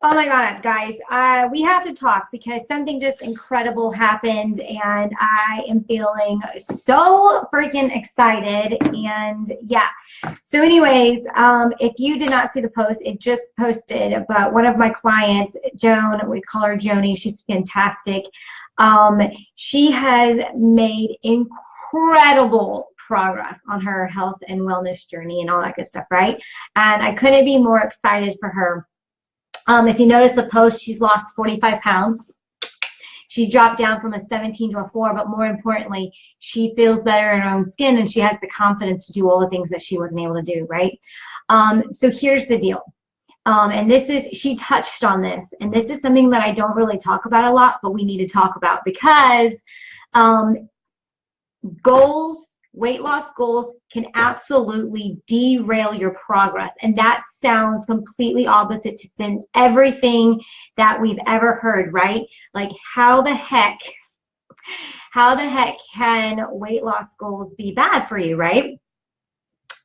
Oh my God, guys, we have to talk because something just incredible happened and I am feeling so freaking excited. And yeah, so anyways, if you did not see the post, it just posted about one of my clients, Joan, we call her Joni, she's fantastic. Um, she has made incredible progress on her health and wellness journey and all that good stuff, right? And I couldn't be more excited for her. If you notice the post, she's lost 45 pounds. She dropped down from a 17 to a 4, but more importantly, she feels better in her own skin and she has the confidence to do all the things that she wasn't able to do, right? So here's the deal. And this is, she touched on this, and this is something that I don't really talk about a lot, but we need to talk about because goals, weight loss goals can absolutely derail your progress. And that sounds completely opposite to than everything that we've ever heard, right? Like how the heck can weight loss goals be bad for you, right?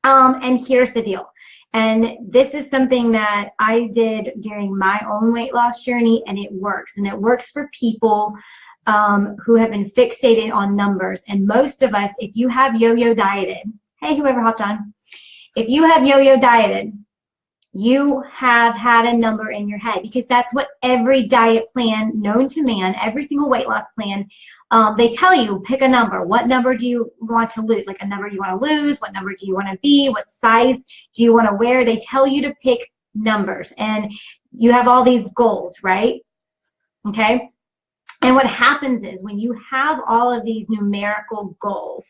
And here's the deal. And this is something that I did during my own weight loss journey, and it works. And it works for people who have been fixated on numbers. And most of us, if you have yo-yo dieted, hey, whoever hopped on, if you have yo-yo dieted, you have had a number in your head because that's what every diet plan known to man, every single weight loss plan, they tell you, pick a number. What number do you want to lose? Like a number you want to lose, what number do you want to be, what size do you want to wear? They tell you to pick numbers and you have all these goals, right? Okay. And what happens is when you have all of these numerical goals,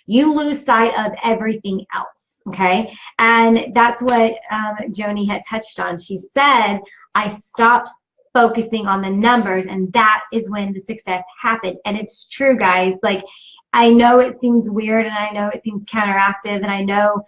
you lose sight of everything else, okay? And that's what Joni had touched on. She said, I stopped focusing on the numbers, and that is when the success happened. And it's true, guys. Like, I know it seems weird, and I know it seems counteractive, and I know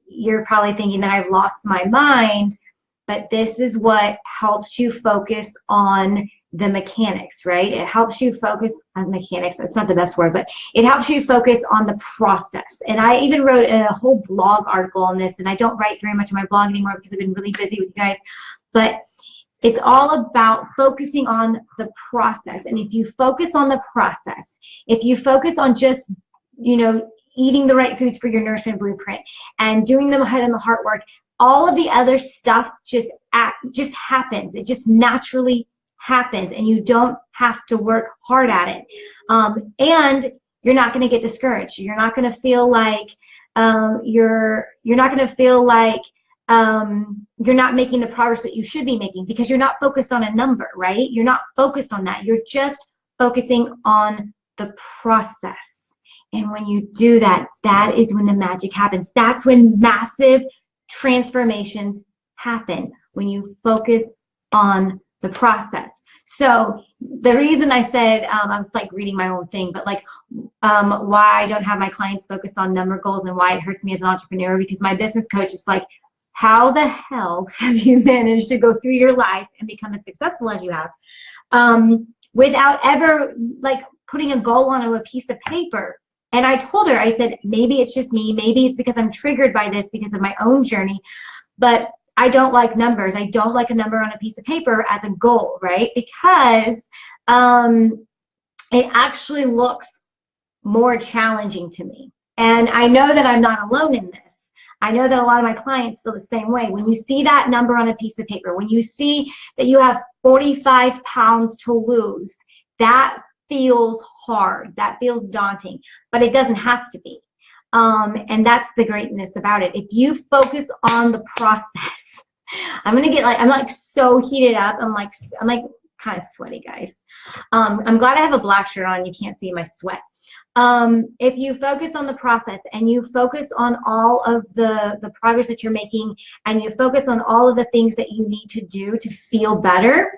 you're probably thinking that I've lost my mind, but this is what helps you focus on the mechanics, right? It helps you focus on mechanics. That's not the best word, but it helps you focus on the process. And I even wrote a whole blog article on this, and I don't write very much on my blog anymore because I've been really busy with you guys, but it's all about focusing on the process. And if you focus on the process, if you focus on just, you know, eating the right foods for your nourishment blueprint and doing the heart work, all of the other stuff just happens. It just naturally happens, and you don't have to work hard at it. And you're not going to get discouraged. You're not going to feel like you're not going to feel like you're not making the progress that you should be making because you're not focused on a number, right? You're not focused on that. You're just focusing on the process. And when you do that, that is when the magic happens. That's when massive transformations happen, when you focus on the process. So the reason I said, I was like reading my own thing, but like why I don't have my clients focused on number goals and why it hurts me as an entrepreneur, because my business coach is like, how the hell have you managed to go through your life and become as successful as you have without ever like putting a goal on a piece of paper? And I told her, I said, maybe it's just me. Maybe it's because I'm triggered by this because of my own journey. But I don't like numbers. I don't like a number on a piece of paper as a goal, right? Because it actually looks more challenging to me. And I know that I'm not alone in this. I know that a lot of my clients feel the same way. When you see that number on a piece of paper, when you see that you have 45 pounds to lose, that feels hard. That feels daunting, but it doesn't have to be. And that's the greatness about it. If you focus on the process, I'm like so heated up. I'm like kind of sweaty, guys. I'm glad I have a black shirt on. You can't see my sweat. If you focus on the process and you focus on all of the progress that you're making and you focus on all of the things that you need to do to feel better,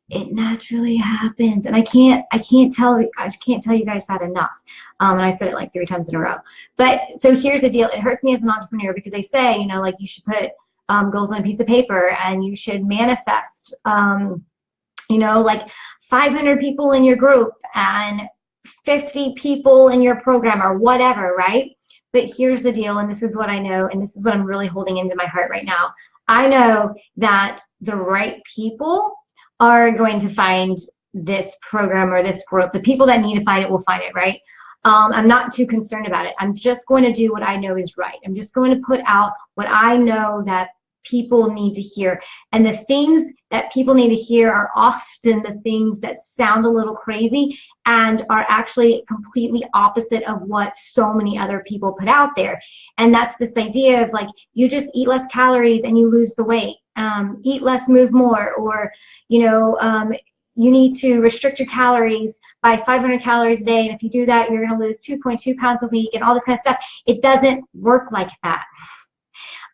it naturally happens. And I can't tell you guys that enough. And I've said it like 3 times in a row. But so here's the deal. It hurts me as an entrepreneur because they say, you know, like you should put goals on a piece of paper and you should manifest, you know, like 500 people in your group and 50 people in your program or whatever, right? But here's the deal, and this is what I know, and this is what I'm really holding into my heart right now. I know that the right people are going to find this program or this group. The people that need to find it will find it, right? I'm not too concerned about it. I'm just going to do what I know is right. I'm just going to put out what I know that people need to hear. And the things that people need to hear are often the things that sound a little crazy and are actually completely opposite of what so many other people put out there. And that's this idea of like, you just eat less calories and you lose the weight. Eat less, move more, or, you need to restrict your calories by 500 calories a day. And if you do that, you're going to lose 2.2 pounds a week and all this kind of stuff. It doesn't work like that.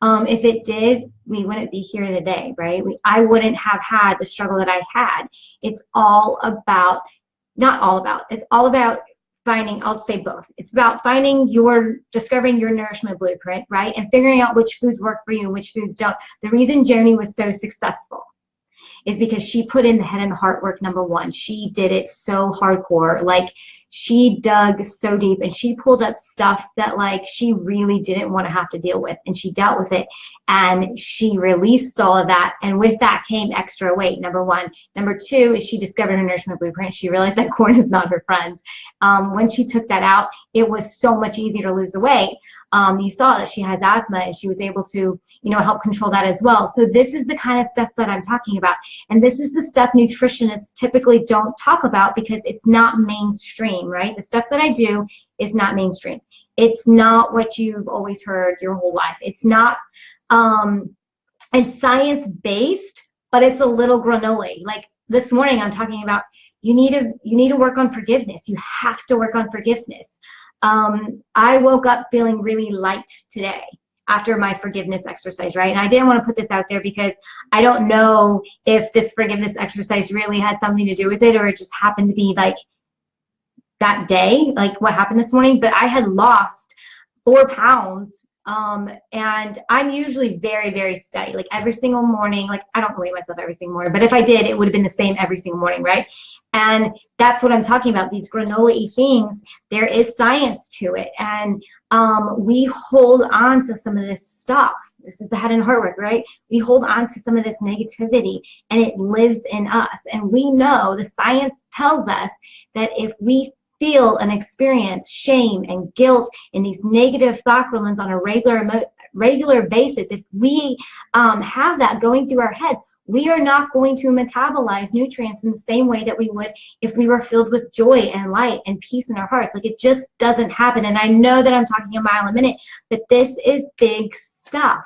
If it did, we wouldn't be here today, right? I wouldn't have had the struggle that I had. It's all about, not all about, it's all about finding, I'll say both. It's about discovering your nourishment blueprint, right? And figuring out which foods work for you and which foods don't. The reason Joni was so successful is because she put in the head and the heart work, number one. She did it so hardcore. Like, she dug so deep and she pulled up stuff that like she really didn't want to have to deal with, and she dealt with it and she released all of that, and with that came extra weight, number one. Number two is she discovered her nourishment blueprint. She realized that corn is not her friend. When she took that out, it was so much easier to lose the weight. You saw that she has asthma and she was able to, help control that as well. So this is the kind of stuff that I'm talking about. And this is the stuff nutritionists typically don't talk about because it's not mainstream, right? The stuff that I do is not mainstream. It's not what you've always heard your whole life. It's not, it's science-based, but it's a little granola. Like this morning I'm talking about, you need to work on forgiveness. You have to work on forgiveness. I woke up feeling really light today after my forgiveness exercise, right? And I didn't want to put this out there because I don't know if this forgiveness exercise really had something to do with it, or it just happened to be like that day, like what happened this morning. But I had lost 4 pounds. And I'm usually very, very steady, like every single morning. Like, I don't weigh myself every single morning, but if I did, it would have been the same every single morning, right? And that's what I'm talking about. These granola-y things, there is science to it. And we hold on to some of this stuff. This is the head and heart work, right? We hold on to some of this negativity and it lives in us. And we know, the science tells us that if we feel and experience shame and guilt and these negative thought rumors on a regular basis, if we have that going through our heads, we are not going to metabolize nutrients in the same way that we would if we were filled with joy and light and peace in our hearts. Like, it just doesn't happen. And I know that I'm talking a mile a minute, but this is big stuff.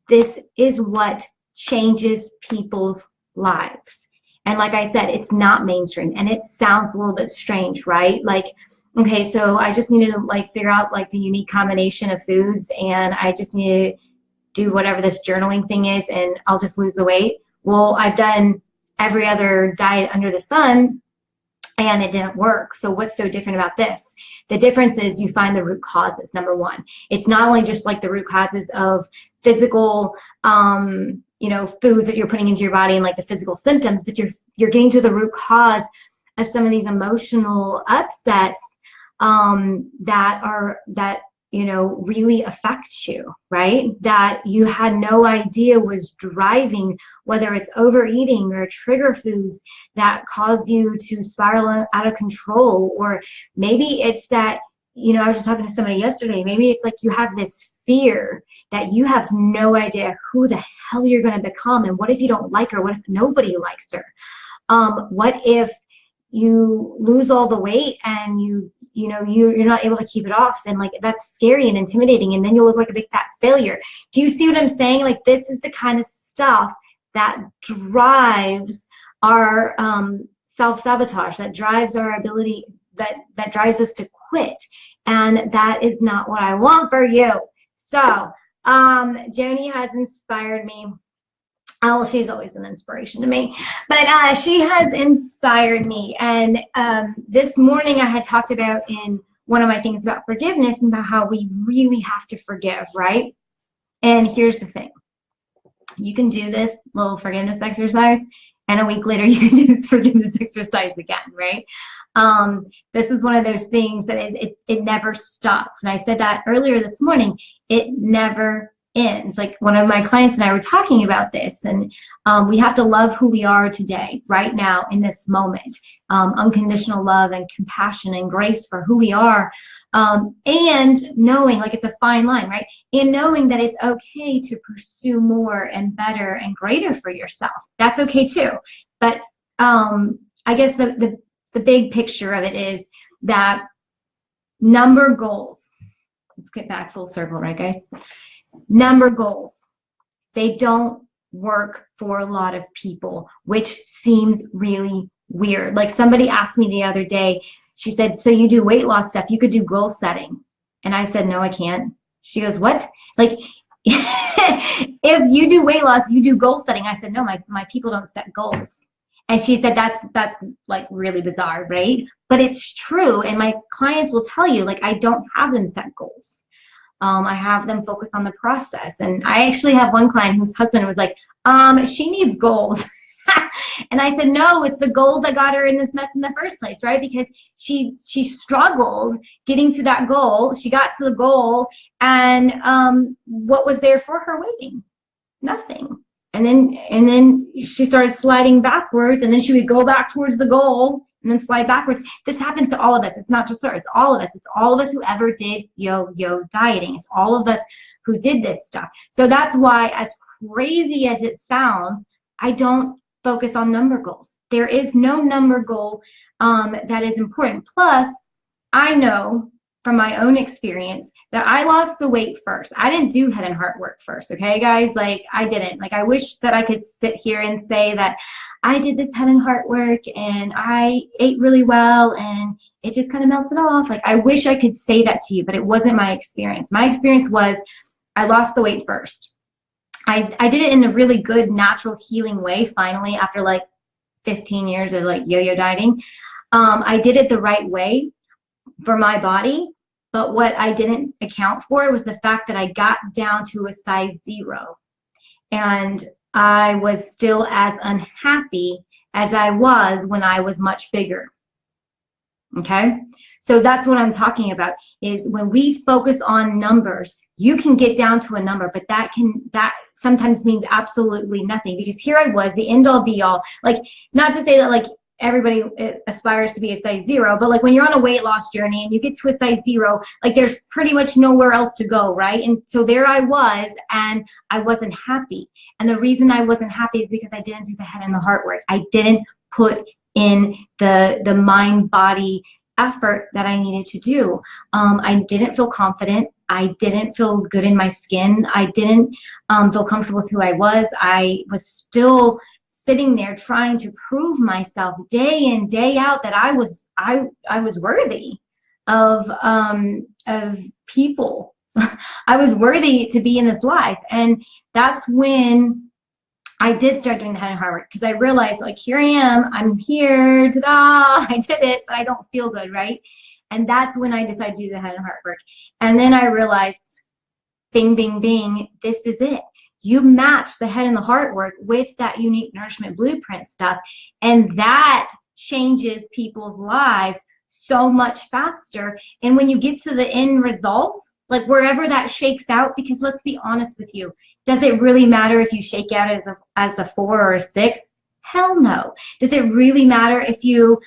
This is what changes people's lives. And like I said, it's not mainstream, and it sounds a little bit strange, right? Like, okay, so I just need to like figure out like the unique combination of foods, and I just need to do whatever this journaling thing is, and I'll just lose the weight. Well, I've done every other diet under the sun, and it didn't work. So what's so different about this? The difference is you find the root causes, number one. It's not only just like the root causes of physical, foods that you're putting into your body and like the physical symptoms, but you're getting to the root cause of some of these emotional upsets that really affect you, right? That you had no idea was driving, whether it's overeating or trigger foods that cause you to spiral out of control. Or maybe it's that, I was just talking to somebody yesterday, maybe it's like you have this fear that you have no idea who the hell you're going to become, and what if you don't like her? What if nobody likes her? What if you lose all the weight and you're not able to keep it off, and like that's scary and intimidating, and then you'll look like a big fat failure. Do you see what I'm saying? Like, this is the kind of stuff that drives our self-sabotage, that drives our ability, that drives us to quit, and that is not what I want for you. So Joni has inspired me. Well, she's always an inspiration to me, but she has inspired me. And this morning I had talked about in one of my things about forgiveness and about how we really have to forgive, right? And here's the thing. You can do this little forgiveness exercise, and a week later you can do this forgiveness exercise again, right? This is one of those things that it never stops. And I said that earlier this morning. It never ends. Like one of my clients and I were talking about this, and we have to love who we are today, right now, in this moment. Unconditional love and compassion and grace for who we are. And knowing, like, it's a fine line, right? And knowing that it's okay to pursue more and better and greater for yourself. That's okay too. But I guess the big picture of it is that number goals, let's get back full circle, right, guys? Number goals, they don't work for a lot of people, which seems really weird. Like somebody asked me the other day, she said, so you do weight loss stuff, you could do goal setting. And I said, no, I can't. She goes, what? Like, if you do weight loss, you do goal setting. I said, no, my people don't set goals. And she said, that's like really bizarre, right? But it's true. And my clients will tell you, like, I don't have them set goals. I have them focus on the process. And I actually have one client whose husband was like, she needs goals. And I said, no, it's the goals that got her in this mess in the first place, right? Because she struggled getting to that goal. She got to the goal, and what was there for her waiting? Nothing. And then she started sliding backwards, and then she would go back towards the goal and then slide backwards. This happens to all of us. It's not just her, it's all of us. It's all of us who ever did yo-yo dieting. It's all of us who did this stuff. So that's why, as crazy as it sounds, I don't focus on number goals. There is no number goal that is important. Plus, I know from my own experience that I lost the weight first. I didn't do head and heart work first, okay, guys? Like, I didn't. Like, I wish that I could sit here and say that I did this head and heart work and I ate really well and it just kind of melted off. Like, I wish I could say that to you, but it wasn't my experience. My experience was I lost the weight first. I did it in a really good, natural, healing way, finally, after like 15 years of like yo-yo dieting. I did it the right way for my body, but what I didn't account for was the fact that I got down to a size 0. And I was still as unhappy as I was when I was much bigger. Okay? So that's what I'm talking about, is when we focus on numbers, you can get down to a number, but that sometimes means absolutely nothing, because here I was, the end all be all. Like, not to say that like everybody aspires to be a size 0, but like when you're on a weight loss journey and you get to a size 0, like there's pretty much nowhere else to go, right? And so there I was, and I wasn't happy. And the reason I wasn't happy is because I didn't do the head and the heart work. I didn't put in the mind body effort that I needed to do. I didn't feel confident. I didn't feel good in my skin. I didn't feel comfortable with who I was. I was still sitting there trying to prove myself day in, day out that I was worthy of people. I was worthy to be in this life. And that's when I did start doing the head and heart work, because I realized, like, here I am, I'm here, ta-da, I did it, but I don't feel good, right? And that's when I decided to do the head and heart work. And then I realized, bing, bing, bing, this is it. You match the head and the heart work with that unique nourishment blueprint stuff, and that changes people's lives so much faster. And when you get to the end result, like wherever that shakes out, because let's be honest with you, does it really matter if you shake out as a 4 or a 6? Hell no. Does it really matter if you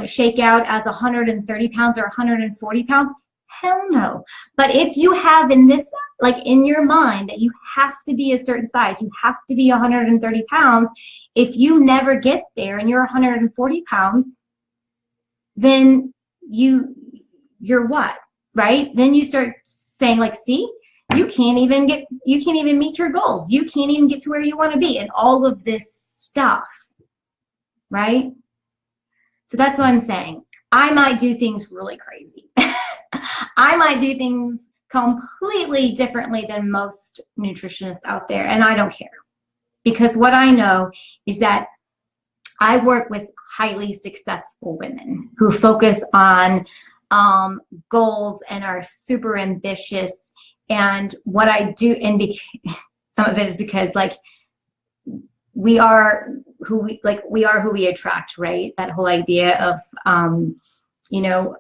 shake out as 130 pounds or 140 pounds? Hell no. But if you have in this, like in your mind, that you have to be a certain size, you have to be 130 pounds, if you never get there and you're 140 pounds, then you're what, right? Then you start saying, like, see, you can't even meet your goals. You can't even get to where you want to be, and all of this stuff, right? So that's what I'm saying. I might do things really crazy. I might do things completely differently than most nutritionists out there, and I don't care. Because what I know is that I work with highly successful women who focus on goals and are super ambitious. And what I do, and some of it is because, like, we are who we attract, right? That whole idea of, you know,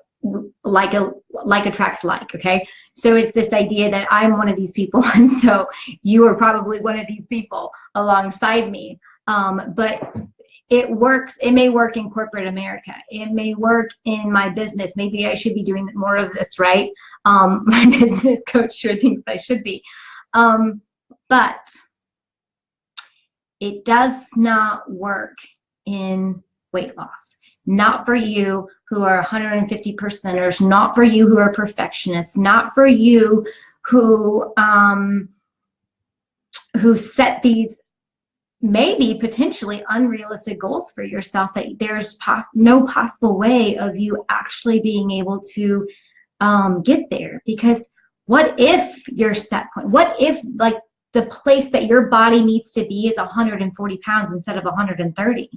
like attracts like, okay? So it's this idea that I'm one of these people, and so you are probably one of these people alongside me. But it works. It may work in corporate America. It may work in my business. Maybe I should be doing more of this, right? My business coach sure thinks I should be. But it does not work in weight loss. Not for you who are 150 percenters, not for you who are perfectionists, not for you who set these maybe potentially unrealistic goals for yourself, that there's no possible way of you actually being able to get there. Because what if your set point, what if like the place that your body needs to be is 140 pounds instead of 130?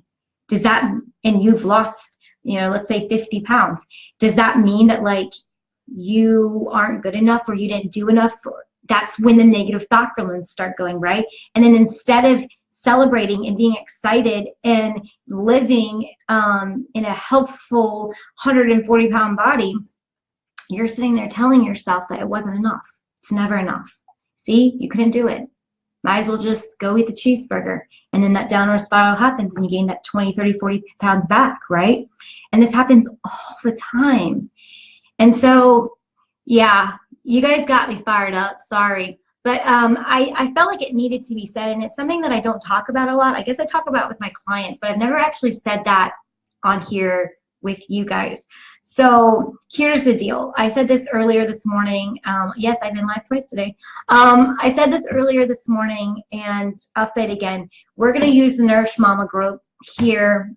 Does that, and you've lost, you know, let's say 50 pounds, does that mean that like you aren't good enough or you didn't do enough? That's when the negative thought gremlins start going, right? And then instead of celebrating and being excited and living in a healthful 140 pound body, you're sitting there telling yourself that it wasn't enough. It's never enough. See, you couldn't do it. Might as well just go eat the cheeseburger. And then that downward spiral happens and you gain that 20, 30, 40 pounds back, right? And this happens all the time. And so, yeah, you guys got me fired up. Sorry. But I felt like it needed to be said, and it's something that I don't talk about a lot. I guess I talk about with my clients, but I've never actually said that on here with you guys. So here's the deal. I said this earlier this morning. Yes, I've been live twice today. I said this earlier this morning, and I'll say it again. We're going to use the Nourish Mama group here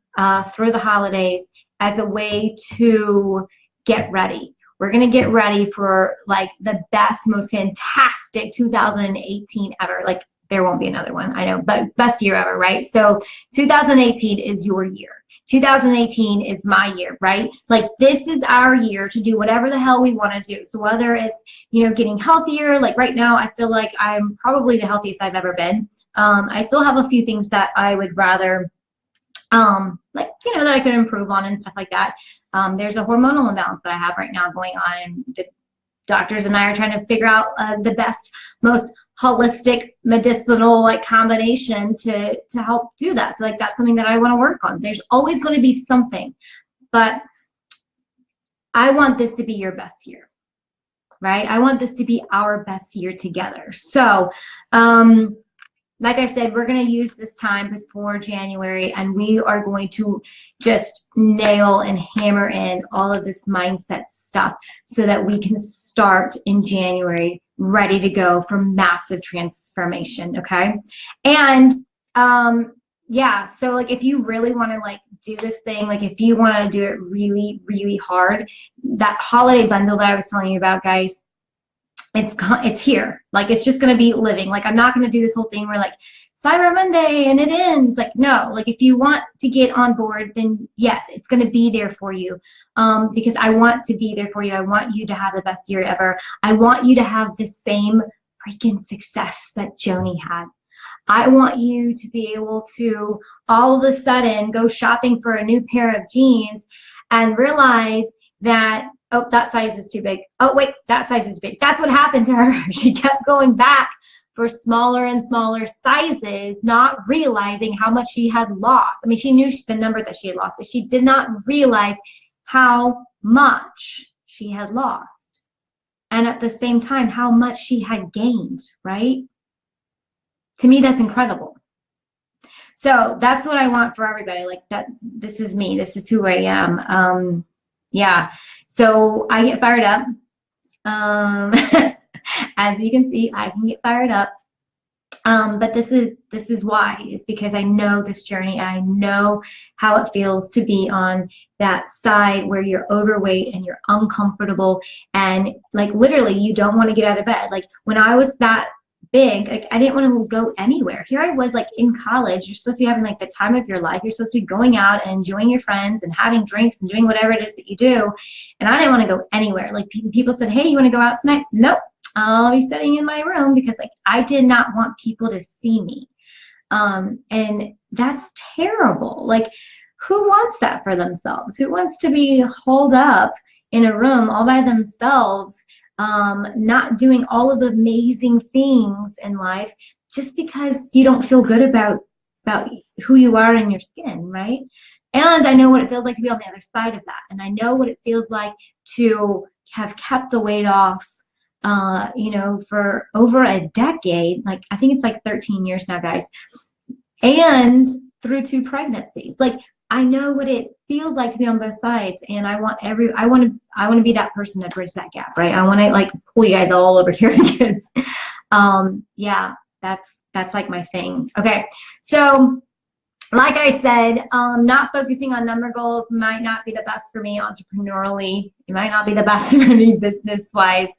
through the holidays as a way to get ready. We're going to get ready for like the best, most fantastic 2018 ever. Like there won't be another one, I know, but best year ever, right? So 2018 is your year. 2018 is my year, right? Like this is our year to do whatever the hell we want to do. So whether it's, you know, getting healthier, like right now, I feel like I'm probably the healthiest I've ever been. I still have a few things that I would rather, like, you know, that I could improve on and stuff like that. There's a hormonal imbalance that I have right now going on, and the doctors and I are trying to figure out the best, most holistic medicinal like combination to help do that. So like that's something that I want to work on. There's always going to be something, but I want this to be your best year, right? I want this to be our best year together. So like I said, we're going to use this time before January, and we are going to just nail and hammer in all of this mindset stuff so that we can start in January ready to go for massive transformation, okay? And yeah, so like if you really want to like do this thing, like if you want to do it really, really hard, that holiday bundle that I was telling you about, guys, it's here. Like it's just going to be living. Like I'm not going to do this whole thing where like Cyber Monday and it ends. Like no, like if you want to get on board, then yes, it's going to be there for you, because I want to be there for you. I want you to have the best year ever. I want you to have the same freaking success that Joni had. I want you to be able to all of a sudden go shopping for a new pair of jeans and realize that, oh, that size is too big. Oh, wait, that size is big. That's what happened to her. She kept going back for smaller and smaller sizes, not realizing how much she had lost. I mean, she knew the number that she had lost, but she did not realize how much she had lost. And at the same time, how much she had gained, right? To me, that's incredible. So that's what I want for everybody. Like that, this is me. This is who I am. Yeah. So I get fired up. As you can see, I can get fired up. But this is why, is because I know this journey. I know how it feels to be on that side where you're overweight and you're uncomfortable and like literally you don't want to get out of bed. Like when I was that big, like I didn't want to go anywhere. Here I was like in college. You're supposed to be having like the time of your life. You're supposed to be going out and enjoying your friends and having drinks and doing whatever it is that you do. And I didn't want to go anywhere. Like people said, hey, you want to go out tonight? Nope. I'll be sitting in my room, because like I did not want people to see me. And that's terrible. Like who wants that for themselves? Who wants to be holed up in a room all by themselves, not doing all of the amazing things in life just because you don't feel good about who you are in your skin, right? And I know what it feels like to be on the other side of that. And I know what it feels like to have kept the weight off, you know, for over a decade. Like, I think it's like 13 years now, guys. And through 2 pregnancies. Like, I know what it feels like to be on both sides, and I want to be that person that bridges that gap, right? I want to like pull you guys all over here because yeah, that's like my thing. Okay, so like I said, not focusing on number goals might not be the best for me entrepreneurially. It might not be the best for me business-wise,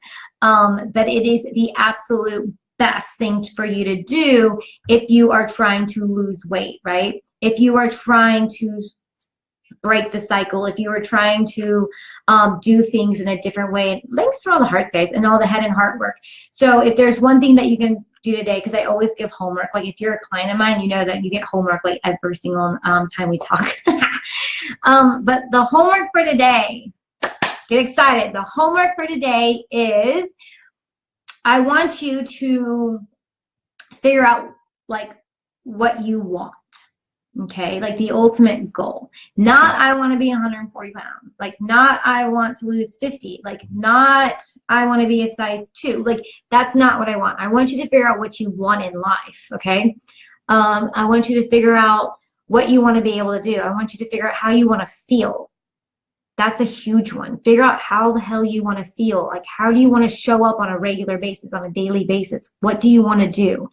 but it is the absolute best thing for you to do if you are trying to lose weight, right? If you are trying to break the cycle, if you are trying to do things in a different way. Links to all the hearts, guys, and all the head and heart work. So if there's one thing that you can do today, because I always give homework, like if you're a client of mine, you know that you get homework like every single time we talk. But the homework for today, get excited. The homework for today is I want you to figure out like what you want. Okay, like the ultimate goal. Not I want to be 140 pounds. Like not I want to lose 50. Like not I want to be a size 2. Like that's not what I want. I want you to figure out what you want in life. Okay, I want you to figure out what you want to be able to do. I want you to figure out how you want to feel. That's a huge one. Figure out how the hell you want to feel. Like how do you want to show up on a regular basis, on a daily basis? What do you want to do?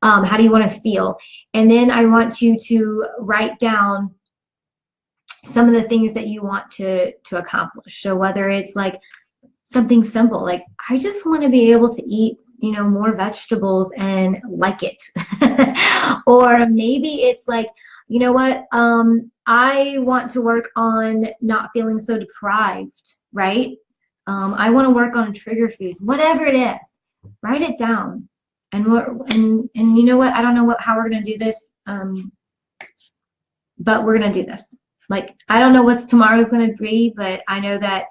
How do you want to feel? And then I want you to write down some of the things that you want to accomplish. So whether it's like something simple, like I just want to be able to eat, you know, more vegetables and like it. Or maybe it's like, you know what, I want to work on not feeling so deprived, right? I want to work on trigger foods, whatever it is, write it down. And you know what? I don't know how we're gonna do this, but we're gonna do this. Like I don't know what's tomorrow's gonna be, but I know that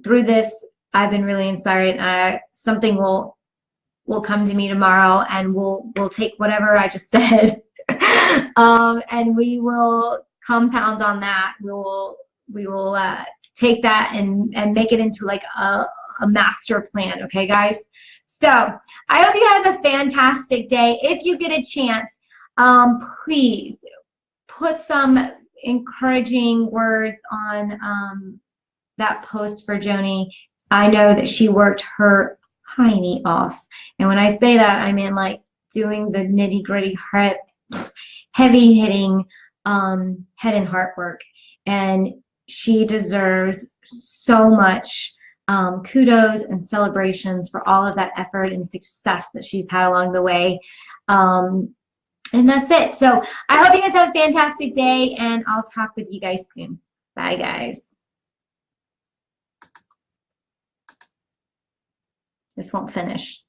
through this I've been really inspired. Something will come to me tomorrow, and we'll take whatever I just said, and we will compound on that. We will take that and make it into like a master plan. Okay, guys. So I hope you have a fantastic day. If you get a chance, please put some encouraging words on that post for Joni. I know that she worked her hiney off. And when I say that, I mean like doing the nitty-gritty, heavy-hitting head and heart work. And she deserves so much kudos and celebrations for all of that effort and success that she's had along the way. And that's it. So I hope you guys have a fantastic day, and I'll talk with you guys soon. Bye, guys. This won't finish.